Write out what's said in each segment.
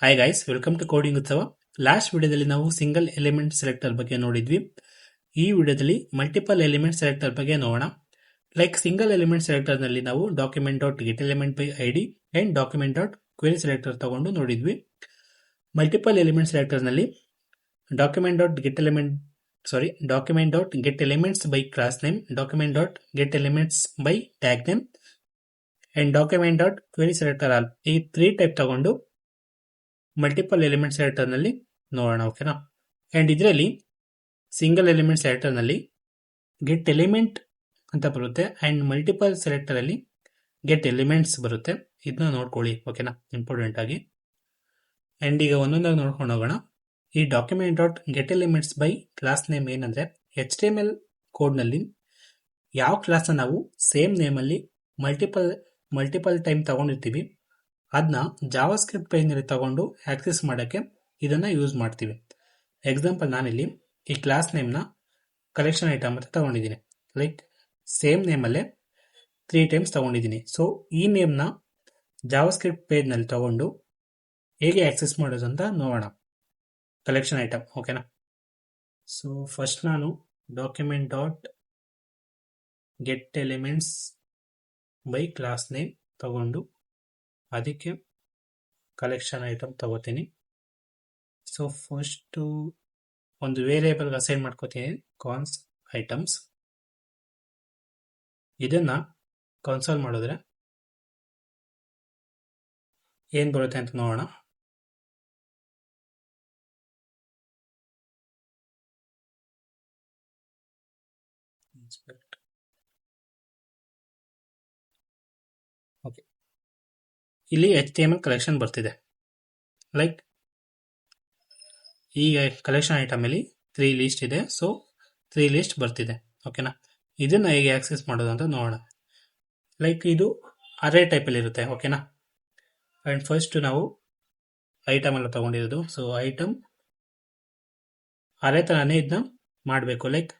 Hi guys, welcome to coding Utsav. Last ವಿಡಿಯೋದಲ್ಲಿ ನಾವು single element selector ಬಗ್ಗೆ ನೋಡಿದ್ವಿ. ಈ ವಿಡಿಯೋದಲ್ಲಿ ಮಲ್ಟಿಪಲ್ ಎಲಿಮೆಂಟ್ ಸೆಲೆಕ್ಟರ್ ಬಗ್ಗೆ ನೋಡೋಣ. ಲೈಕ್ ಸಿಂಗಲ್ ಎಲಿಮೆಂಟ್ ಸೆಲೆಕ್ಟರ್ ನಲ್ಲಿ ನಾವು document dot get element by ID and document dot query selector ತಗೊಂಡು ನೋಡಿದ್ವಿ. ಮಲ್ಟಿಪಲ್ ಎಲಿಮೆಂಟ್ ಸೆಲೆಕ್ಟರ್ ನಲ್ಲಿ document dot get element document dot get elements by class name, document dot get elements by tag name and document dot query selector all, ಈ 3 type ತಗೊಂಡು multiple element selector ನಲ್ಲಿ ನೋಡೋಣ. ಓಕೆನಾ? And ಇದರಲ್ಲಿ single element selector ನಲ್ಲಿ get element ಅಂತ ಬರುತ್ತೆ and multiple selector ಅಲ್ಲಿ ಗೆಟ್ ಎಲಿಮೆಂಟ್ಸ್ ಬರುತ್ತೆ. ಇದನ್ನ ನೋಡ್ಕೊಳ್ಳಿ, ಓಕೆನಾ, ಇಂಪಾರ್ಟೆಂಟ್ ಆಗಿ. ಅಂಡ್ ಈಗ ಒಂದೊಂದಾಗಿ ನೋಡ್ಕೊಂಡು ಹೋಗೋಣ. ಈ document dot get elements by class name ಏನಂದ್ರೆ HTML ಕೋಡ್ ನಲ್ಲಿ ಯಾವ ಕ್ಲಾಸ್ ನಾವು ಸೇಮ್ ನೇಮ್ ಅಲ್ಲಿ ಮಲ್ಟಿಪಲ್ ಟೈಮ್ ತಗೊಂಡಿರ್ತೀವಿ ಅದನ್ನ ಜಾವಾ ಸ್ಕ್ರಿಪ್ಟ್ ಪೇಜ್ ನಲ್ಲಿ ತಗೊಂಡು ಆಕ್ಸೆಸ್ ಮಾಡೋಕ್ಕೆ ಇದನ್ನ ಯೂಸ್ ಮಾಡ್ತೀವಿ. ಎಕ್ಸಾಂಪಲ್, ನಾನಿಲ್ಲಿ ಈ ಕ್ಲಾಸ್ ನೇಮ್ ನ ಕಲೆಕ್ಷನ್ ಐಟಮ್ ಅಂತ ತಗೊಂಡಿದ್ದೀನಿ. ಲೈಕ್ ಸೇಮ್ ನೇಮ್ ಅಲ್ಲೇ 3 ಟೈಮ್ಸ್ ತಗೊಂಡಿದ್ದೀನಿ. ಸೊ ಈ ನೇಮ್ ನ ಜಾವಾ ಸ್ಕ್ರಿಪ್ಟ್ ಪೇಜ್ ನಲ್ಲಿ ತಗೊಂಡು ಹೇಗೆ ಆಕ್ಸೆಸ್ ಮಾಡೋದು ಅಂತ ನೋಡೋಣ. ಕಲೆಕ್ಷನ್ ಐಟಮ್, ಓಕೆನಾ? ಸೊ ಫಸ್ಟ್ ನಾನು document dot get elements by class name ತಗೊಂಡು ಅದಕ್ಕೆ ಕಲೆಕ್ಷನ್ ಐಟಮ್ ತಗೋತೀನಿ. ಸೊ ಫಸ್ಟ್ ಒಂದು ವೇರಿಯೇಬಲ್ ಅಸೈನ್ ಮಾಡ್ಕೋತೀನಿ, ಕಾನ್ಸ್ ಐಟಮ್ಸ್. ಇದನ್ನ ಕನ್ಸೋಲ್ ಮಾಡಿದ್ರೆ ಏನ್ ಬರುತ್ತೆ ಅಂತ ನೋಡೋಣ. ಓಕೆ, ಇಲ್ಲಿ HTML ಕಲೆಕ್ಷನ್ ಬರ್ತಿದೆ. ಲೈಕ್ ಈಗ ಕಲೆಕ್ಷನ್ ಐಟಮ್ ಅಲ್ಲಿ 3 ಲಿಸ್ಟ್ ಇದೆ. ಸೊ 3 ಲಿಸ್ಟ್ ಬರ್ತಿದೆ, ಓಕೆನಾ? ಇದನ್ನ ಹೇಗೆ ಆಕ್ಸೆಸ್ ಮಾಡೋದು ಅಂತ ನೋಡೋಣ. ಲೈಕ್ ಇದು ಅರೇ ಟೈಪ್ ಅಲ್ಲಿ ಇರುತ್ತೆ, ಓಕೆನಾ? ಅಂಡ್ ಫಸ್ಟ್ ನಾವು ಐಟಮ್ ಎಲ್ಲ ತಗೊಂಡಿರೋದು. ಸೊ ಐಟಮ್ ಅರೇ ತರಾನೇ ಇದನ್ನ ಮಾಡಬೇಕು. ಲೈಕ್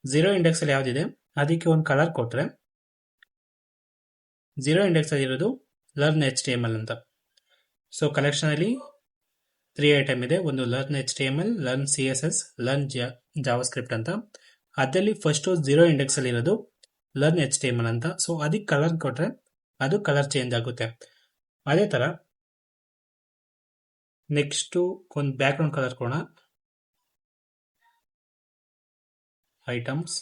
0 ಇಂಡೆಕ್ಸ್ ಅಲ್ಲಿ ಯಾವ್ದಿದೆ ಅದಕ್ಕೆ ಒಂದು ಕಲರ್ ಕೊಟ್ರೆ 0 ಇಂಡೆಕ್ಸ್ ಅಲ್ಲಿ ಇರೋದು ಲರ್ನ್ HTML ಅಂತ. ಸೊ ಕಲೆಕ್ಷನ್ ಅಲ್ಲಿ 3 ಐಟಮ್ ಇದೆ. ಒಂದು learn HTML, learn CSS, learn Java script ಅಂತ. ಅದರಲ್ಲಿ ಫಸ್ಟ್ 0 ಇಂಡೆಕ್ಸ್ ಅಲ್ಲಿ ಇರೋದು ಲರ್ನ್ HTML ಅಂತ. ಸೊ ಅದಕ್ಕೆ ಕಲರ್ ಕೊಟ್ರೆ ಅದು ಕಲರ್ ಚೇಂಜ್ ಆಗುತ್ತೆ. ಅದೇ ತರ ನೆಕ್ಸ್ಟ್ ಒಂದು ಬ್ಯಾಕ್ ಗ್ರೌಂಡ್ ಕಲರ್ ಕೊಡೋಣ. ಐಟಮ್ಸ್,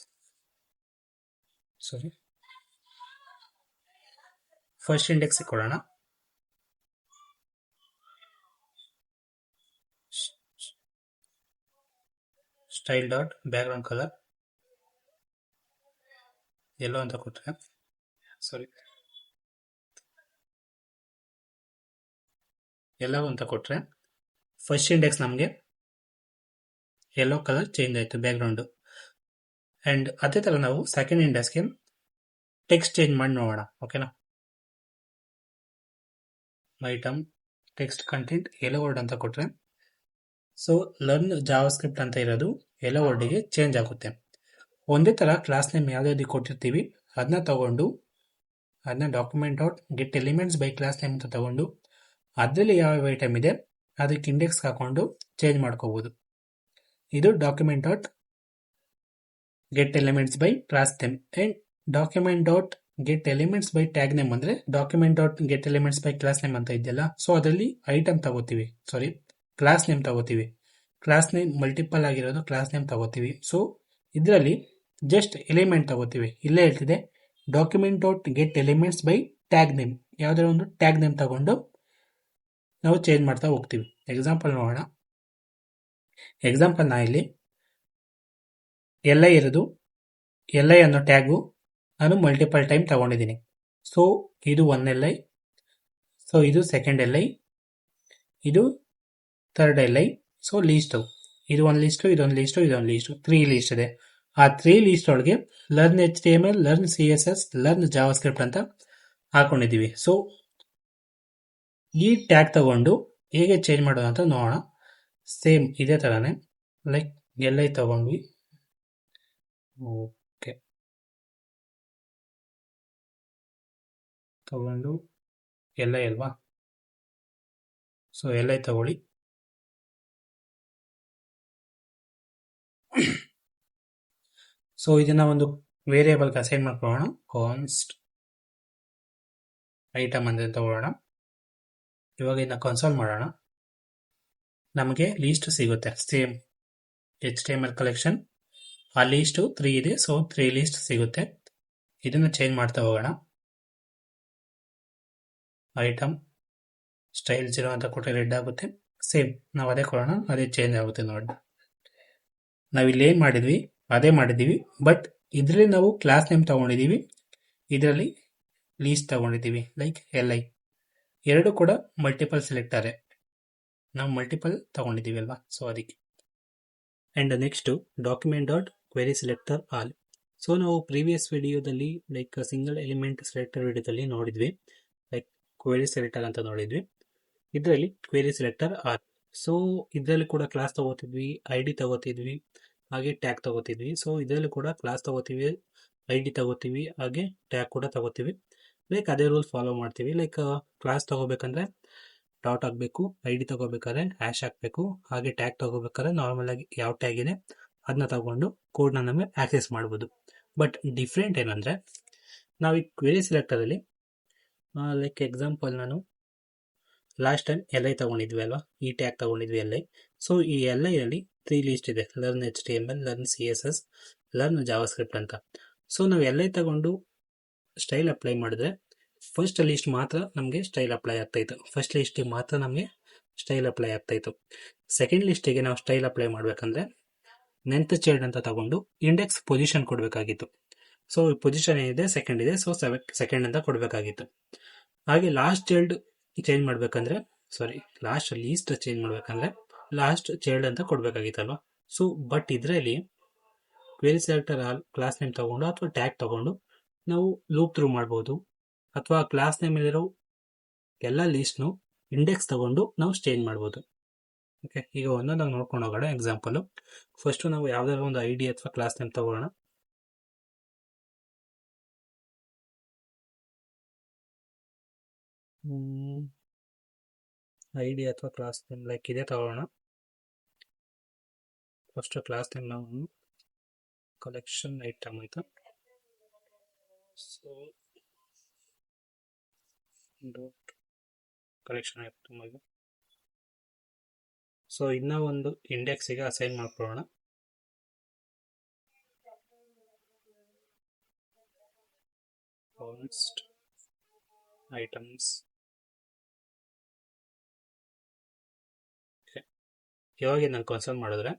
ಫಸ್ಟ್ ಇಂಡೆಕ್ಸ್ ಕೊಡೋಣ. Style dot back ground colour ಎಲ್ಲೋ ಅಂತ ಕೊಟ್ರೆ, ಎಲ್ಲೋ ಅಂತ ಕೊಟ್ರೆ ಫಸ್ಟ್ ಇಂಡೆಕ್ಸ್ ನಮಗೆ ಯೆಲ್ಲೋ ಕಲರ್ ಚೇಂಜ್ ಆಯ್ತು ಬ್ಯಾಕ್ ಗ್ರೌಂಡ್. ಅಂಡ್ ಅದೇ ತರ ನಾವು ಸೆಕೆಂಡ್ ಇಂಡೆಕ್ಸ್ಗೆ ಟೆಕ್ಸ್ಟ್ ಚೇಂಜ್ ಮಾಡಿ ನೋಡೋಣ, ಓಕೆನಾ? Item text content yellow word ಅಂತ ಕೊಟ್ರೆ ಸೊ ಲರ್ನ್ ಜಾವಾ ಸ್ಕ್ರಿಪ್ಟ್ ಅಂತ ಇರೋದು ಯೆಲ್ಲೋ ವರ್ಡ್ಗೆ ಚೇಂಜ್ ಆಗುತ್ತೆ. ಒಂದೇ ತರ ಕ್ಲಾಸ್ ನೇಮ್ ಯಾವ್ದು ಕೊಟ್ಟಿರ್ತೀವಿ ಅದನ್ನ ತಗೊಂಡು ಅದನ್ನ document dot get elements by class name ಅಂತ ತಗೊಂಡು ಅದರಲ್ಲಿ ಯಾವ ಐಟಮ್ ಇದೆ ಅದಕ್ಕೆ ಇಂಡೆಕ್ಸ್ ಹಾಕೊಂಡು ಚೇಂಜ್ ಮಾಡ್ಕೋಬಹುದು. ಇದು document dot get elements by class name. And document dot get elements by tag name ಅಂದ್ರೆ document dot get elements by class name ಅಂತ ಇದೆಯಲ್ಲ, ಸೊ ಅದರಲ್ಲಿ ಐಟಮ್ ತಗೋತೀವಿ, ಕ್ಲಾಸ್ ನೇಮ್ ತಗೋತೀವಿ. ಕ್ಲಾಸ್ ನೇಮ್ ಮಲ್ಟಿಪಲ್ ಆಗಿರೋದು ಕ್ಲಾಸ್ ನೇಮ್ ತಗೋತೀವಿ. So ಇದರಲ್ಲಿ just element ತಗೋತೀವಿ. ಇಲ್ಲೇ ಹೇಳ್ತಿದೆ document dot get elements by tag name, ಯಾವ್ದಾರ ಒಂದು ಟ್ಯಾಗ್ ನೇಮ್ ತಗೊಂಡು ನಾವು ಚೇಂಜ್ ಮಾಡ್ತಾ ಹೋಗ್ತೀವಿ. ಎಕ್ಸಾಂಪಲ್ ನೋಡೋಣ. ಎಕ್ಸಾಂಪಲ್ ನಾ ಇಲ್ಲಿ LI ಇರೋದು LI ಅನ್ನೋ ಟ್ಯಾಗು ನಾನು ಮಲ್ಟಿಪಲ್ ಟೈಮ್ ತಗೊಂಡಿದ್ದೀನಿ. ಸೊ ಇದು 1 LI, ಸೊ ಇದು ಸೆಕೆಂಡ್ LI, ಇದು ಥರ್ಡ್ LI. ಸೊ ಲೀಸ್ಟ್ ಇದು ಒಂದು ಲಿಸ್ಟ್, ಇದೊಂದು ಲಿಸ್ಟ್, ಇದೊಂದು ಲಿಸ್ಟ್, 3 ಲಿಸ್ಟ್ ಇದೆ. ಆ 3 ಲಿಸ್ಟ್ ಒಳಗೆ learn HTML, learn CSS, learn Java script ಅಂತ ಹಾಕೊಂಡಿದೀವಿ. ಸೊ ಈ ಟ್ಯಾಗ್ ತಗೊಂಡು ಹೇಗೆ ಚೇಂಜ್ ಮಾಡೋದು ಅಂತ ನೋಡೋಣ. ಸೇಮ್ ಇದೇ ತರಾನೇ ಲೈಕ್ LI ತಗೊಂಡ್ವಿ. ಓಕೆ, ತಗೊಂಡು LI ಅಲ್ವಾ? ಸೊ LI ತಗೊಳ್ಳಿ. ಸೊ ಇದನ್ನ ಒಂದು ವೇರಿಯೇಬಲ್ಗೆ ಅಸೈನ್ ಮಾಡ್ಕೊಳ್ಳೋಣ. ಕಾನ್ಸ್ಟ್ ಐಟಮ್ ಅಂತ ತಗೊಳ್ಳೋಣ. ಇವಾಗ ಇದನ್ನ ಕನ್ಸೋಲ್ ಮಾಡೋಣ. ನಮಗೆ ಲೀಸ್ಟ್ ಸಿಗುತ್ತೆ. ಸೇಮ್ HTML ಕಲೆಕ್ಷನ್ ಆ ಲೀಸ್ಟ್ 3 ಇದೆ. ಸೊ 3 ಲೀಸ್ಟ್ ಸಿಗುತ್ತೆ. ಇದನ್ನ ಚೇಂಜ್ ಮಾಡ್ತಾ ಹೋಗೋಣ. ಐಟಮ್ ಸ್ಟೈಲ್ 0 ಅಂತ ಕೊಟ್ಟರೆ ರೆಡ್ ಆಗುತ್ತೆ. ಸೇಮ್ ನಾವು ಅದೇ ಕೊಡೋಣ, ಅದೇ ಚೇಂಜ್ ಆಗುತ್ತೆ ನೋಡಿ. ನಾವಿಲ್ಲಿ ಏನು ಮಾಡಿದ್ವಿ ಅದೇ ಮಾಡಿದ್ದೀವಿ, ಬಟ್ ಇದರಲ್ಲಿ ನಾವು ಕ್ಲಾಸ್ ನೇಮ್ ತಗೊಂಡಿದ್ದೀವಿ, ಇದರಲ್ಲಿ ಲೀಸ್ಟ್ ತಗೊಂಡಿದ್ದೀವಿ ಲೈಕ್ LI. ಎರಡು ಕೂಡ ಮಲ್ಟಿಪಲ್ ಸೆಲೆಕ್ಟರೇ, ನಾವು ಮಲ್ಟಿಪಲ್ ತಗೊಂಡಿದ್ದೀವಿ ಅಲ್ವಾ, ಸೊ ಅದಕ್ಕೆ. And next document dot query selector all. So ನಾವು ಪ್ರೀವಿಯಸ್ ವಿಡಿಯೋದಲ್ಲಿ ಲೈಕ್ ಸಿಂಗಲ್ ಎಲಿಮೆಂಟ್ ಸೆಲೆಕ್ಟರ್ ವಿಡಿಯೋದಲ್ಲಿ ನೋಡಿದ್ವಿ, ಲೈಕ್ ಕ್ವೆರಿ ಸೆಲೆಕ್ಟರ್ ಅಂತ ನೋಡಿದ್ವಿ. ಇದರಲ್ಲಿ ಕ್ವೆರಿ ಸೆಲೆಕ್ಟರ್ ಆಲ್. ಸೊ ಇದರಲ್ಲಿ ಕೂಡ ಕ್ಲಾಸ್ ತಗೋತಿದ್ವಿ, ID ತಗೋತಿದ್ವಿ, ಹಾಗೆ ಟ್ಯಾಗ್ ತಗೋತಿದ್ವಿ. ಸೊ ಇದರಲ್ಲಿ ಕೂಡ ಕ್ಲಾಸ್ ತಗೋತೀವಿ, ID ತಗೋತೀವಿ, ಹಾಗೆ ಟ್ಯಾಗ್ ಕೂಡ ತಗೋತೀವಿ. ಲೈಕ್ ಅದೇ ರೂಲ್ ಫಾಲೋ ಮಾಡ್ತೀವಿ. ಲೈಕ್ ಕ್ಲಾಸ್ ತಗೋಬೇಕಂದ್ರೆ ಡಾಟ್ ಹಾಕಬೇಕು, ID ತಗೋಬೇಕಾದ್ರೆ ಹ್ಯಾಶ್ ಹಾಕಬೇಕು, ಹಾಗೆ ಟ್ಯಾಗ್ ತಗೋಬೇಕಾದ್ರೆ ನಾರ್ಮಲ್ ಆಗಿ ಯಾವ ಟ್ಯಾಗ್ ಇದೆ ಅದನ್ನ ತಗೊಂಡು ಕೋಡ್ನ ನಮಗೆ ಆಕ್ಸೆಸ್ ಮಾಡ್ಬೋದು. ಬಟ್ ಡಿಫ್ರೆಂಟ್ ಏನಂದರೆ, ನಾವು ಈ ಕ್ವೆರಿ ಸೆಲೆಕ್ಟರಲ್ಲಿ ಲೈಕ್ ಎಕ್ಸಾಂಪಲ್ ನಾನು ಲಾಸ್ಟ್ ಟೈಮ್ LI ತಗೊಂಡಿದ್ವಿ ಅಲ್ವಾ, ಈ ಟ್ಯಾಗ್ ತಗೊಂಡಿದ್ವಿ LI. ಸೊ ಈ LI ಅಲ್ಲಿ 3 ಲೀಸ್ಟ್ ಇದೆ, learn HTML, learn CSS, learn JavaScript ಅಂತ. ಸೊ ನಾವು LI ತಗೊಂಡು ಸ್ಟೈಲ್ ಅಪ್ಲೈ ಮಾಡಿದ್ರೆ ಫಸ್ಟ್ ಲಿಸ್ಟ್ ಮಾತ್ರ ನಮಗೆ ಸ್ಟೈಲ್ ಅಪ್ಲೈ ಆಗ್ತಾಯಿತ್ತು. ಫಸ್ಟ್ ಲಿಸ್ಟಿಗೆ ಮಾತ್ರ ನಮಗೆ ಸ್ಟೈಲ್ ಅಪ್ಲೈ ಆಗ್ತಾಯಿತ್ತು. ಸೆಕೆಂಡ್ ಲಿಸ್ಟಿಗೆ ನಾವು ಸ್ಟೈಲ್ ಅಪ್ಲೈ ಮಾಡಬೇಕಂದ್ರೆ ನೆಂತ್ ಚೈಲ್ಡ್ ಅಂತ ತಗೊಂಡು ಇಂಡೆಕ್ಸ್ ಪೊಸಿಷನ್ ಕೊಡಬೇಕಾಗಿತ್ತು. ಸೊ ಪೊಸಿಷನ್ ಏನಿದೆ ಸೆಕೆಂಡ್ ಇದೆ, ಸೊ ಸೆಕೆಂಡ್ ಅಂತ ಕೊಡಬೇಕಾಗಿತ್ತು. ಹಾಗೆ ಲಾಸ್ಟ್ ಚೈಲ್ಡ್ ಚೇಂಜ್ ಮಾಡಬೇಕಂದ್ರೆ, ಲಾಸ್ಟ್ ಲೀಸ್ಟ್ ಚೇಂಜ್ ಮಾಡಬೇಕಂದ್ರೆ ಲಾಸ್ಟ್ ಚೈಲ್ಡ್ ಅಂತ ಕೊಡಬೇಕಾಗಿತ್ತಲ್ವ. ಸೊ ಬಟ್ ಇದರಲ್ಲಿ query selector all class name ತಗೊಂಡು ಅಥವಾ ಟ್ಯಾಗ್ ತಗೊಂಡು ನಾವು ಲೂಪ್ ಥ್ರೂ ಮಾಡ್ಬೋದು, ಅಥವಾ ಕ್ಲಾಸ್ ನೇಮಲ್ಲಿರೋ ಎಲ್ಲ ಲೀಸ್ಟ್ನು ಇಂಡೆಕ್ಸ್ ತಗೊಂಡು ನಾವು ಚೇಂಜ್ ಮಾಡ್ಬೋದು. ಓಕೆ, ಈಗ ಒಂದೊಂದಾಗಿ ನೋಡ್ಕೊಂಡು ಹೋಗೋಣ. ಎಕ್ಸಾಂಪಲು ಫಸ್ಟು ನಾವು ಯಾವುದಾದ್ರು ಒಂದು ID ಅಥವಾ ಕ್ಲಾಸ್ ನೇಮ್ ತಗೊಳ್ಳೋಣ. ID ಅಥವಾ ಕ್ಲಾಸ್ ನೇಮ್ ಲೈಕ್ ಇದೇ ತಗೊಳ್ಳೋಣ. ಫಸ್ಟ್ ಕ್ಲಾಸ್ ನೇಮ್ ನಾವು ಕಲೆಕ್ಷನ್ ಐಟಮ್ ಆಯಿತು. ಸೊ ಡಾಟ್ ಕಲೆಕ್ಷನ್ ಐಟಮ್ ಆಗಿದೆ. ಸೊ ಇನ್ನೂ ಒಂದು ಇಂಡೆಕ್ಸಿಗೆ ಅಸೈನ್ ಮಾಡ್ಕೊಳ್ಳೋಣ. ಕಾನ್ಸ್ಟ್ ಐಟಮ್ಸ್. ಇವಾಗ ನಾನು ಕನ್ಸೋಲ್ ಮಾಡಿದ್ರೆ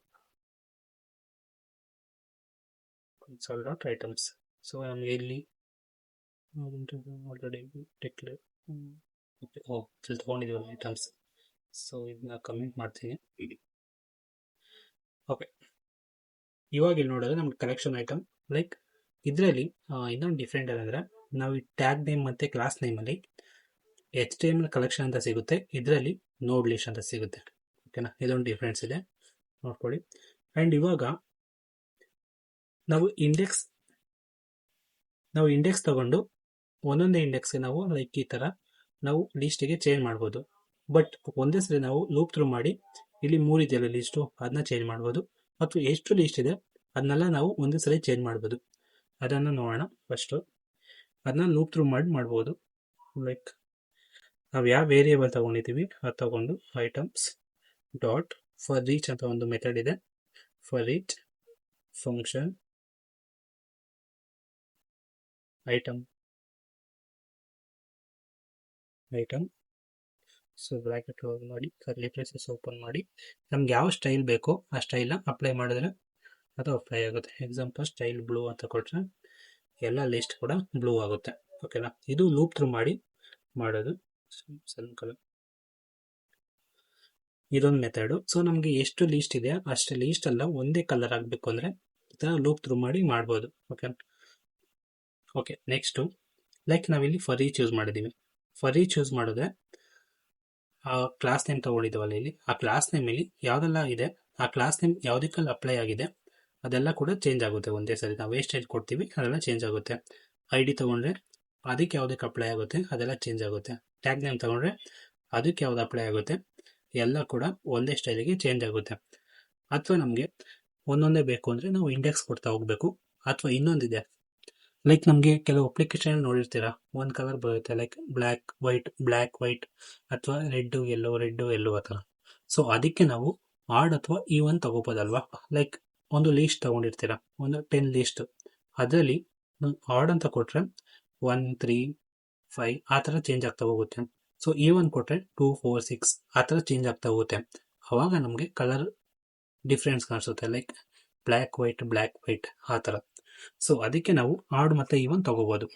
ಕನ್ಸೋಲ್ ಡಾಟ್ ಐಟಮ್ಸ್. ಸೊ ನಮಗೆ ಇಲ್ಲಿ ಆಲ್ರೆಡಿ ಡಿಕ್ಲೇರ್ ತೊಗೊಂಡಿದ್ದೀವಲ್ಲ ಐಟಮ್ಸ್. ಸೊ ಇದನ್ನ ಕಮೆಂಟ್ ಮಾಡ್ತೀನಿ. ಓಕೆ, ಇವಾಗ ಇಲ್ಲಿ ನೋಡಿದ್ರೆ ನಮ್ಗೆ ಕಲೆಕ್ಷನ್ ಐಟಮ್ ಲೈಕ್ ಇದರಲ್ಲಿ ಇನ್ನೊಂದು ಡಿಫ್ರೆಂಟ್ ಏನಂದರೆ, ನಾವು ಈ ಟ್ಯಾಗ್ ನೇಮ್ ಮತ್ತು ಕ್ಲಾಸ್ ನೇಮಲ್ಲಿ HTML ಕಲೆಕ್ಷನ್ ಅಂತ ಸಿಗುತ್ತೆ, ಇದರಲ್ಲಿ ನೋಡ್ ಲಿಸ್ಟ್ ಅಂತ ಸಿಗುತ್ತೆ. ಓಕೆನಾ, ಇದೊಂದು ಡಿಫ್ರೆನ್ಸ್ ಇದೆ, ನೋಡ್ಕೊಳ್ಳಿ. ಆ್ಯಂಡ್ ಇವಾಗ ನಾವು ಇಂಡೆಕ್ಸ್ ತಗೊಂಡು ಒಂದೊಂದೇ ಇಂಡೆಕ್ಸ್ಗೆ ನಾವು ಲೈಕ್ ಈ ಥರ ನಾವು ಲೀಸ್ಟಿಗೆ ಚೇಂಜ್ ಮಾಡ್ಬೋದು. ಬಟ್ ಒಂದೇ ಸರಿ ನಾವು ಲೂಪ್ ಥ್ರೂ ಮಾಡಿ ಇಲ್ಲಿ 3 ಇದೆಯಲ್ಲ ಲೀಸ್ಟು, ಅದನ್ನ ಚೇಂಜ್ ಮಾಡ್ಬೋದು. ಮತ್ತು ಎಷ್ಟು ಲೀಸ್ಟ್ ಇದೆ ಅದನ್ನೆಲ್ಲ ನಾವು ಒಂದೇ ಸರಿ ಚೇಂಜ್ ಮಾಡ್ಬೋದು. ಅದನ್ನು ನೋಡೋಣ. ಫಸ್ಟು ಅದನ್ನ ಲೂಪ್ ಥ್ರೂ ಮಾಡ್ಬೋದು. ಲೈಕ್ ನಾವು ಯಾವ ವೇರಿಯೇಬಲ್ ತಗೊಂಡಿದ್ದೀವಿ ಅದು ತಗೊಂಡು ಐಟಮ್ಸ್ ಡಾಟ್ ಫಾರ್ ರೀಚ್ ಅಂತ ಒಂದು ಮೆಥಡ್ ಇದೆ. For reach function item so bracket close ಮಾಡಿ ಕರ್ಲಿ ಬ್ರೇಸಸ್ ಓಪನ್ ಮಾಡಿ ನಮ್ಗೆ ಯಾವ ಸ್ಟೈಲ್ ಬೇಕೋ ಆ ಸ್ಟೈಲ್ನ ಅಪ್ಲೈ ಮಾಡಿದ್ರೆ ಅದು ಅಪ್ಲೈ ಆಗುತ್ತೆ. ಎಕ್ಸಾಂಪಲ್ ಸ್ಟೈಲ್ ಬ್ಲೂ ಅಂತ ಕೊಟ್ಟರೆ ಎಲ್ಲ ಲಿಸ್ಟ್ ಕೂಡ ಬ್ಲೂ ಆಗುತ್ತೆ. ಓಕೆನಾ, ಇದು ಲೂಪ್ ಥ್ರೂ ಮಾಡೋದು. ಸೆಲ್ ಕಲರ್ ಇದೊಂದು ಮೆಥಡು. ಸೊ ನಮಗೆ ಎಷ್ಟು ಲೀಸ್ಟ್ ಇದೆ ಅಷ್ಟು ಲೀಸ್ಟ್ ಅಲ್ಲ ಒಂದೇ ಕಲರ್ ಆಗಬೇಕು ಅಂದರೆ ಈ ಥರ ಲೂಪ್ ಥ್ರೂ ಮಾಡ್ಬೋದು. ಓಕೆ, ನೆಕ್ಸ್ಟು ಲೈಕ್ ನಾವಿಲ್ಲಿ ಫಾರ್ ಈಚ್ ಯೂಸ್ ಮಾಡಿದ್ದೀವಿ. ಫಾರ್ ಈಚ್ ಯೂಸ್ ಮಾಡಿದ್ರೆ ಆ ಕ್ಲಾಸ್ ನೇಮ್ ತೊಗೊಂಡಿದ್ದೀವಲ್ಲ ಇಲ್ಲಿ, ಆ ಕ್ಲಾಸ್ ನೇಮಲ್ಲಿ ಯಾವುದೆಲ್ಲ ಇದೆ ಆ ಕ್ಲಾಸ್ ನೇಮ್ ಯಾವುದಕ್ಕೆಲ್ಲ ಅಪ್ಲೈ ಆಗಿದೆ ಅದೆಲ್ಲ ಕೂಡ ಚೇಂಜ್ ಆಗುತ್ತೆ ಒಂದೇ ಸರಿ. ನಾವು ವೇಸ್ಟೇಜ್ ಕೊಡ್ತೀವಿ ಅದೆಲ್ಲ ಚೇಂಜ್ ಆಗುತ್ತೆ. ID ತೊಗೊಂಡ್ರೆ ಅದಕ್ಕೆ ಯಾವುದಕ್ಕೆ ಅಪ್ಲೈ ಆಗುತ್ತೆ ಅದೆಲ್ಲ ಚೇಂಜ್ ಆಗುತ್ತೆ. ಟ್ಯಾಗ್ ನೇಮ್ ತೊಗೊಂಡ್ರೆ ಅದಕ್ಕೆ ಯಾವ್ದು ಅಪ್ಲೈ ಆಗುತ್ತೆ ಎಲ್ಲ ಕೂಡ ಒಂದೇ ಸ್ಟೈಲಿಗೆ ಚೇಂಜ್ ಆಗುತ್ತೆ. ಅಥವಾ ನಮಗೆ ಒಂದೊಂದೇ ಬೇಕು ಅಂದರೆ ನಾವು ಇಂಡೆಕ್ಸ್ ಕೊಡ್ತಾ ಹೋಗಬೇಕು. ಅಥವಾ ಇನ್ನೊಂದಿದೆ, ಲೈಕ್ ನಮಗೆ ಕೆಲವು ಅಪ್ಲಿಕೇಶನ್ ನೋಡಿರ್ತೀರಾ, ಒಂದು ಕಲರ್ ಬರುತ್ತೆ ಲೈಕ್ ಬ್ಲ್ಯಾಕ್ ವೈಟ್ ಅಥವಾ ರೆಡ್ ಯೆಲ್ಲೋ ಆ ಥರ. ಸೊ ಅದಕ್ಕೆ ನಾವು ಆಡ್ ಅಥವಾ ಈವನ್ ತಗೋಬೋದಲ್ವಾ. ಲೈಕ್ ಒಂದು ಲೀಸ್ಟ್ ತಗೊಂಡಿರ್ತೀರಾ, ಒಂದು 10 ಲೀಸ್ಟ್, ಅದರಲ್ಲಿ ಆಡ್ ಅಂತ ಕೊಟ್ರೆ 1 3 5 ಆ ಥರ ಚೇಂಜ್ ಆಗ್ತಾ ಹೋಗುತ್ತೆ. ಸೊ ಈವನ್ ಕೊಟ್ರೆ 2 4 6 ಆ ಥರ ಚೇಂಜ್ ಆಗ್ತಾ ಹೋಗುತ್ತೆ. ಅವಾಗ ನಮಗೆ ಕಲರ್ ಡಿಫ್ರೆನ್ಸ್ ಕಾಣಿಸುತ್ತೆ, ಲೈಕ್ ಬ್ಲ್ಯಾಕ್ ವೈಟ್ ಆ ಥರ. ಸೊ ಅದಕ್ಕೆ ನಾವು ಆಡ್ ಮತ್ತೆ ಈವನ್ ತಗೋಬಹುದು.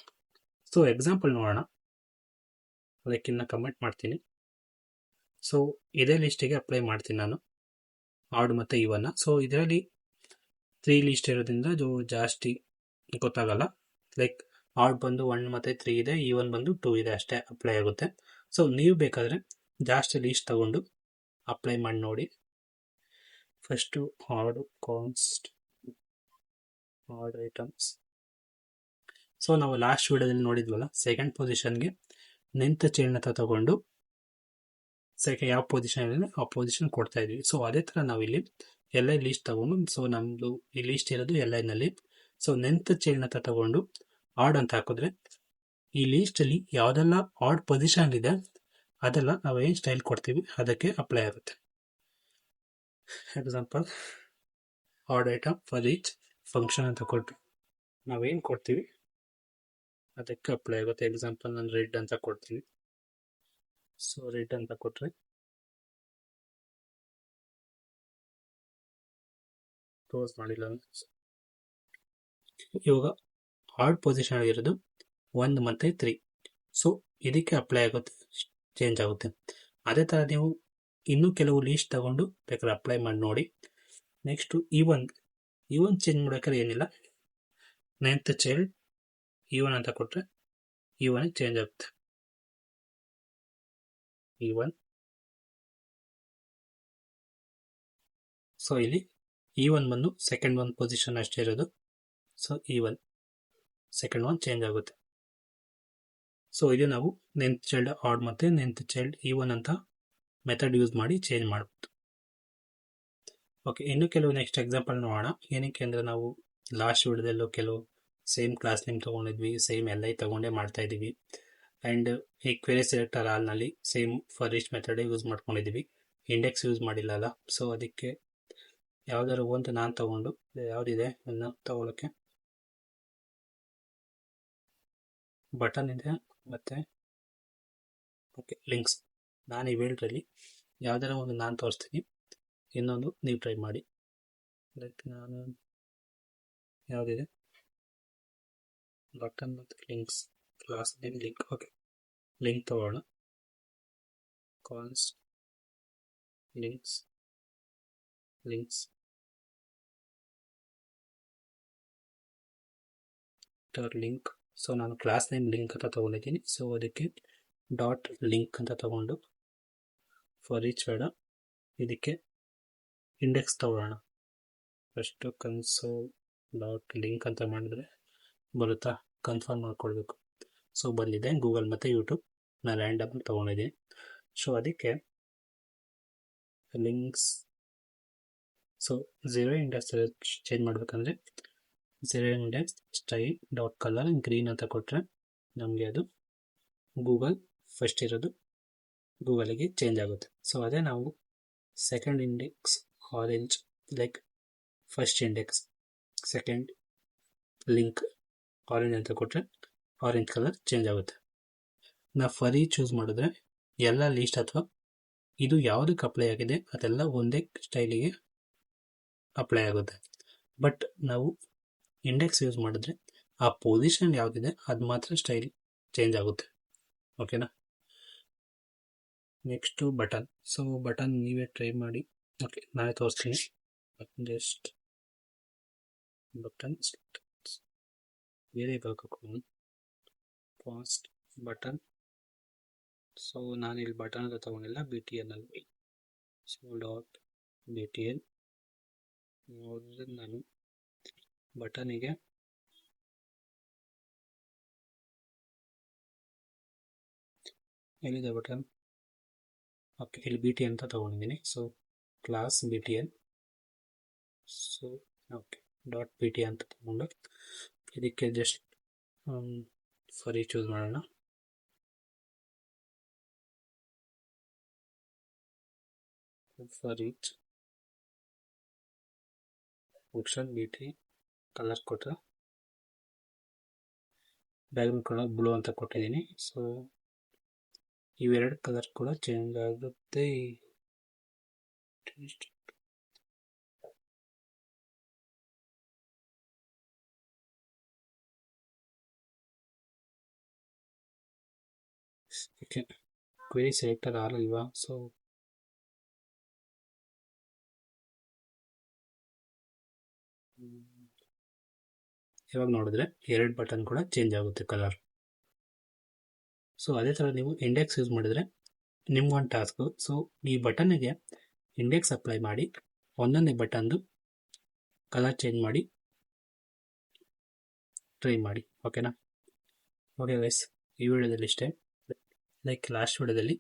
ಸೊ ಎಕ್ಸಾಂಪಲ್ ನೋಡೋಣ, ಲೈಕ್ ಇನ್ನು ಕಮೆಂಟ್ ಮಾಡ್ತೀನಿ. ಸೊ ಇದೇ ಲಿಸ್ಟಿಗೆ ಅಪ್ಲೈ ಮಾಡ್ತೀನಿ ನಾನು ಆಡ್ ಮತ್ತು ಈವನ್ನ. ಸೊ ಇದರಲ್ಲಿ 3 ಲೀಸ್ಟ್ ಇರೋದ್ರಿಂದ ಅದು ಜಾಸ್ತಿ ಗೊತ್ತಾಗಲ್ಲ. ಲೈಕ್ ಆಡ್ ಬಂದು 1 ಮತ್ತು 3 ಇದೆ, ಈವನ್ ಬಂದು 2 ಇದೆ, ಅಷ್ಟೇ ಅಪ್ಲೈ ಆಗುತ್ತೆ. ಸೊ ನೀವು ಬೇಕಾದರೆ ಜಾಸ್ತಿ ಲೀಸ್ಟ್ ತಗೊಂಡು ಅಪ್ಲೈ ಮಾಡಿ ನೋಡಿ. First add items. ಸೊ ನಾವು ಲಾಸ್ಟ್ ವಿಡಿಯೋದಲ್ಲಿ ನೋಡಿದ್ವಲ್ಲ, ಸೆಕೆಂಡ್ ಪೊಸಿಷನ್ಗೆ ನೆಂತ್ ಚೈನ್ ಅಂತ ತಗೊಂಡು ಯಾವ ಪೊಸಿಷನ್ ಇದೆ ಆ ಪೊಸಿಷನ್ ಕೊಡ್ತಾ ಇದ್ವಿ. ಸೊ ಅದೇ ಥರ ನಾವಿಲ್ಲಿ LI ಲೀಸ್ಟ್ ತಗೊಂಡು, ಸೊ ನಮ್ಮದು ಈ ಲೀಸ್ಟ್ ಇರೋದು LIನಲ್ಲಿ. ಸೊ ನೆಂತ್ ಚೈನ್ ಅಂತ ತಗೊಂಡು ಆಡ್ ಅಂತ ಹಾಕಿದ್ರೆ ಈ ಲೀಸ್ಟಲ್ಲಿ ಯಾವುದೆಲ್ಲ ಆಡ್ ಪೊಸಿಷನ್ ಇದೆ ಅದೆಲ್ಲ ನಾವು ಏನು ಸ್ಟೈಲ್ ಕೊಡ್ತೀವಿ ಅದಕ್ಕೆ ಅಪ್ಲೈ ಆಗುತ್ತೆ. Example, add item for each function ಅಂತ ಕೊಟ್ಟು ನಾವೇನು ಕೊಡ್ತೀವಿ ಅದಕ್ಕೆ ಅಪ್ಲೈ ಆಗುತ್ತೆ. ಎಕ್ಸಾಂಪಲ್ ನಾನು ರೆಡ್ ಅಂತ ಕೊಡ್ತೀವಿ. ಸೊ ರೆಡ್ ಅಂತ ಕೊಟ್ಟರೆ ಕ್ಲೋಸ್ ಮಾಡಿಲ್ಲ. ಇವಾಗ ಆಡ್ ಪೊಸಿಷನ್ ಇರೋದು 1 ಮತ್ತು 3. ಸೊ ಇದಕ್ಕೆ ಅಪ್ಲೈ ಆಗುತ್ತೆ, ಚೇಂಜ್ ಆಗುತ್ತೆ. ಅದೇ ಥರ ನೀವು ಇನ್ನೂ ಕೆಲವು ಲೀಸ್ಟ್ ತಗೊಂಡು ಬೇಕಾದ್ರೆ ಅಪ್ಲೈ ಮಾಡಿ ನೋಡಿ. ನೆಕ್ಸ್ಟು ಈವನ್ ಚೇಂಜ್ ಮಾಡೋಕ್ಕಾದ್ರೆ ಏನಿಲ್ಲ, ನೆಂತ್ ಚೈಲ್ಡ್ ಈವನ್ ಅಂತ ಕೊಟ್ಟರೆ ಈವನ್ ಚೇಂಜ್ ಆಗುತ್ತೆ. ಈವನ್. ಸೊ ಇಲ್ಲಿ ಈವನ್ ಬಂದು ಸೆಕೆಂಡ್ ಒನ್ ಪೊಸಿಷನ್ ಅಷ್ಟೇ ಇರೋದು. So even second one change ಆಗುತ್ತೆ. ಸೊ ಇದು ನಾವು ನೆಂತ್ ಚೈಲ್ಡ್ ಆಡ್ ಮತ್ತು ನೆಂತ್ ಚೈಲ್ಡ್ ಈವನ್ ಅಂತ ಮೆಥಡ್ ಯೂಸ್ ಮಾಡಿ ಚೇಂಜ್ ಮಾಡ್ಬೋದು. ಓಕೆ, ಇನ್ನು ಕೆಲವು ನೆಕ್ಸ್ಟ್ ಎಕ್ಸಾಂಪಲ್ ನೋಡೋಣ. ಏನಕ್ಕೆ ಅಂದರೆ ನಾವು ಲಾಸ್ಟ್ ವಿಡಿಯೋದಲ್ಲೂ ಕೆಲವು ಸೇಮ್ ಕ್ಲಾಸ್ ನೇಮ್ ತೊಗೊಂಡಿದ್ವಿ, ಸೇಮ್ LI ತಗೊಂಡೇ ಮಾಡ್ತಾ ಇದ್ದೀವಿ. ಆ್ಯಂಡ್ ಈ ಕ್ವೆರಿ ಸೆಲೆಕ್ಟರ್ ಆಲ್ನಲ್ಲಿ ಸೇಮ್ ಫಾರ್ ಈಚ್ ಮೆಥಡೇ ಯೂಸ್ ಮಾಡ್ಕೊಂಡಿದ್ದೀವಿ, ಇಂಡೆಕ್ಸ್ ಯೂಸ್ ಮಾಡಿಲ್ಲಲ್ಲ. ಸೊ ಅದಕ್ಕೆ ಯಾವ್ದಾದ್ರು ಒಂದು ನಾನು ತಗೊಂಡು, ಯಾವುದಿದೆ ಅದನ್ನ ತಗೊಳ್ಳೋಕ್ಕೆ ಬಟನ್ ಇದೆ ಮತ್ತು ಓಕೆ ಲಿಂಕ್ಸ್. ನಾನು ಇವೆರಡರಲ್ಲಿ ಯಾವ್ದಾರ ಒಂದು ನಾನು ತೋರಿಸ್ತೀನಿ, ಇನ್ನೊಂದು ನೀವು ಟ್ರೈ ಮಾಡಿ. ಲೈಕ್ ನಾನು ಯಾವುದಿದೆ ಬಟನ್ ಮತ್ತು links, class name link. Okay, link ತಗೋಣ. ಕಾನ್ಸ್ಟ್ ಲಿಂಕ್ಸ್ ಲಿಂಕ್. ಸೊ ನಾನು ಕ್ಲಾಸ್ ನೇಮ್ ಲಿಂಕ್ ಅಂತ ತಗೊಂಡಿದ್ದೀನಿ. ಸೊ ಅದಕ್ಕೆ ಡಾಟ್ ಲಿಂಕ್ ಅಂತ ತಗೊಂಡು ಫಾರ್ ಈಚ್ ಬೇಡ, ಇದಕ್ಕೆ ಇಂಡೆಕ್ಸ್ ತಗೊಳ್ಳೋಣ. ಫಸ್ಟು ಕನ್ಸೋಲ್ ಡಾಟ್ ಲಿಂಕ್ ಅಂತ ಮಾಡಿದ್ರೆ ಬರುತ್ತಾ, ಕನ್ಫರ್ಮ್ ಮಾಡ್ಕೊಳ್ಬೇಕು. ಸೊ ಬಂದಿದೆ ಗೂಗಲ್ ಮತ್ತು ಯೂಟ್ಯೂಬ್, ನಾನು ರ್ಯಾಂಡಮ್ ತೊಗೊಂಡಿದ್ದೀನಿ. ಸೊ ಅದಕ್ಕೆ ಲಿಂಕ್ಸ್. ಸೊ 0 ಇಂಡೆಕ್ಸ್ ಚೇಂಜ್ ಮಾಡಬೇಕಂದ್ರೆ 0 index style dot colour green ಅಂತ ಕೊಟ್ಟರೆ ನಮಗೆ ಅದು ಗೂಗಲ್ ಫಸ್ಟ್ ಇರೋದು ಗೂಗಲಿಗೆ ಚೇಂಜ್ ಆಗುತ್ತೆ. ಸೊ ಅದೇ ನಾವು second index orange, like first index second link orange ಅಂತ ಕೊಟ್ಟರೆ ಆರೆಂಜ್ ಕಲರ್ ಚೇಂಜ್ ಆಗುತ್ತೆ. ನಾವು ಫಾರ್ ಈಚ್ ಚೂಸ್ ಮಾಡಿದ್ರೆ ಎಲ್ಲ ಲೀಸ್ಟ್ ಅಥವಾ ಇದು ಯಾವುದಕ್ಕೆ ಅಪ್ಲೈ ಆಗಿದೆ ಅದೆಲ್ಲ ಒಂದೇ ಸ್ಟೈಲಿಗೆ ಅಪ್ಲೈ ಆಗುತ್ತೆ. ಬಟ್ ನಾವು ಇಂಡೆಕ್ಸ್ ಯೂಸ್ ಮಾಡಿದ್ರೆ ಆ ಪೊಸಿಷನ್ ಯಾವುದಿದೆ ಅದು ಮಾತ್ರ ಸ್ಟೈಲ್ ಚೇಂಜ್ ಆಗುತ್ತೆ. ಓಕೆನಾ. Next button. ಸೊ ಬಟನ್ ನೀವೇ ಟ್ರೈ ಮಾಡಿ. ಓಕೆ, ನಾನೇ ತೋರಿಸ್ತೀನಿ. ಜಸ್ಟ್ ಬಟನ್ ಬೇರೆ ಬೇಕು ಫಾಸ್ಟ್ ಬಟನ್. ಸೊ ನಾನಿಲ್ಲಿ ಬಟನ್ ಅಂತ ತಗೊಂಡಿಲ್ಲ, BTN ಅಲ್ಲಿ. ಸೊ ಡಾಟ್ BTN ನಾನು ಬಟನಿಗೆ ಎಲ್ಲಿದೆ ಬಟನ್, ಓಕೆ, ಇಲ್ಲಿ ಬಿ ಟಿ ಅಂತ ತಗೊಂಡಿದ್ದೀನಿ. So class B T N. So okay, dot B T ಅಂತ ತಗೊಂಡು ಇದಕ್ಕೆ ಜಸ್ಟ್ ಫಾರ್ ಈಚ್ ಚೂಸ್ ಮಾಡೋಣ. For each function B T colour ಕೊಟ್ಟರೆ ಬ್ಯಾಕ್ಗ್ರೌಂಡ್ ಕಲರ್ ಬ್ಲೂ ಅಂತ ಕೊಟ್ಟಿದ್ದೀನಿ. ಸೊ ಇವೆರಡು ಕಲರ್ ಕೂಡ ಚೇಂಜ್ ಆಗುತ್ತೆ. ಓಕೆ, ಕ್ವೆರಿ ಸೆಲೆಕ್ಟರ್ ಆಗಲ್ವಾ? ಸೊ ಇವಾಗ ನೋಡಿದ್ರೆ ಎರಡು ಬಟನ್ ಕೂಡ ಚೇಂಜ್ ಆಗುತ್ತೆ ಕಲರ್. ಸೊ ಅದೇ ಥರ ನೀವು ಇಂಡೆಕ್ಸ್ ಯೂಸ್ ಮಾಡಿದ್ರೆ ನಿಮ್ಗೊಂದು ಟಾಸ್ಕು. ಸೊ ಈ ಬಟನ್ಗೆ ಇಂಡೆಕ್ಸ್ ಅಪ್ಲೈ ಮಾಡಿ ಒಂದೊಂದೇ ಬಟನ್ದು ಕಲರ್ ಚೇಂಜ್ ಮಾಡಿ ಟ್ರೈ ಮಾಡಿ. ಓಕೆನಾ? ಓಕೆ ಗೈಸ್, ಈ ವಿಡಿಯೋದಲ್ಲಿ ಇಷ್ಟೇ. ಲೈಕ್ ಲಾಸ್ಟ್ ವಿಡಿಯೋದಲ್ಲಿ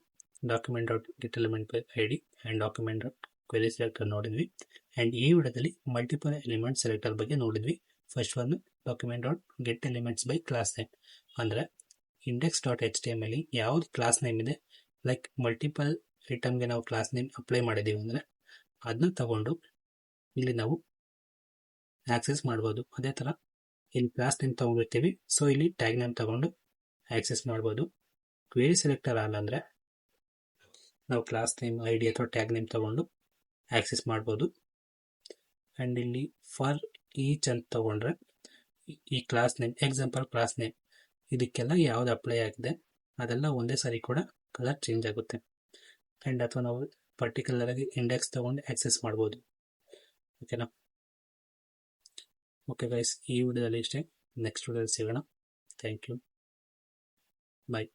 document dot get element by I D and document dot query selector ನೋಡಿದ್ವಿ. ಆ್ಯಂಡ್ ಈ ವಿಡಿಯೋದಲ್ಲಿ ಮಲ್ಟಿಪಲ್ ಎಲಿಮೆಂಟ್ ಸೆಲೆಕ್ಟರ್ ಬಗ್ಗೆ ನೋಡಿದ್ವಿ. First one document dot get elements by class name. ಅಂದರೆ index dot H T M ಅಲ್ಲಿ ಯಾವ್ದು class name ಇದೆ, like multiple ಐಟಮ್ಗೆ ನಾವು ಕ್ಲಾಸ್ ನೇಮ್ ಅಪ್ಲೈ ಮಾಡಿದ್ದೀವಿ ಅಂದರೆ ಅದನ್ನ ತಗೊಂಡು ಇಲ್ಲಿ ನಾವು ಆಕ್ಸೆಸ್ ಮಾಡ್ಬೋದು. ಅದೇ ಥರ ಇಲ್ಲಿ ಕ್ಲಾಸ್ ನೇಮ್ ತೊಗೊಂಡಿರ್ತೀವಿ, ಸೊ ಇಲ್ಲಿ ಟ್ಯಾಗ್ ನೇಮ್ ತಗೊಂಡು ಆಕ್ಸೆಸ್ ಮಾಡ್ಬೋದು. ಕ್ವೇರಿ ಸೆಲೆಕ್ಟರ್ ಅಲ್ಲ ಅಂದರೆ ನಾವು ಕ್ಲಾಸ್ ನೇಮ್ ಐ ಡಿ ಅಥವಾ ಟ್ಯಾಗ್ ನೇಮ್ ತಗೊಂಡು ಆಕ್ಸೆಸ್ ಮಾಡ್ಬೋದು. ಆ್ಯಂಡ್ ಇಲ್ಲಿ ಫಾರ್ ಈಚ್ ಅಂತ ತಗೊಂಡ್ರೆ ಈ class name, example class name, ಇದಕ್ಕೆಲ್ಲ ಯಾವ್ದು ಅಪ್ಲೈ ಆಗಿದೆ ಅದೆಲ್ಲ ಒಂದೇ ಸಾರಿ ಕೂಡ ಕಲರ್ ಚೇಂಜ್ ಆಗುತ್ತೆ. ಆ್ಯಂಡ್ ಅಥವಾ ನಾವು ಪರ್ಟಿಕ್ಯುಲರ್ ಆಗಿ ಇಂಡೆಕ್ಸ್ ತಗೊಂಡು ಆಕ್ಸೆಸ್ ಮಾಡ್ಬೋದು. ಓಕೆನಾ? ಓಕೆ ಗೈಸ್, ಈ ವಿಡಿಯೋದಲ್ಲಿ ಇಷ್ಟೇ. ನೆಕ್ಸ್ಟ್ ವಿಡಿಯೋದಲ್ಲಿ ಸಿಗೋಣ. Thank you. ಬಾಯ್.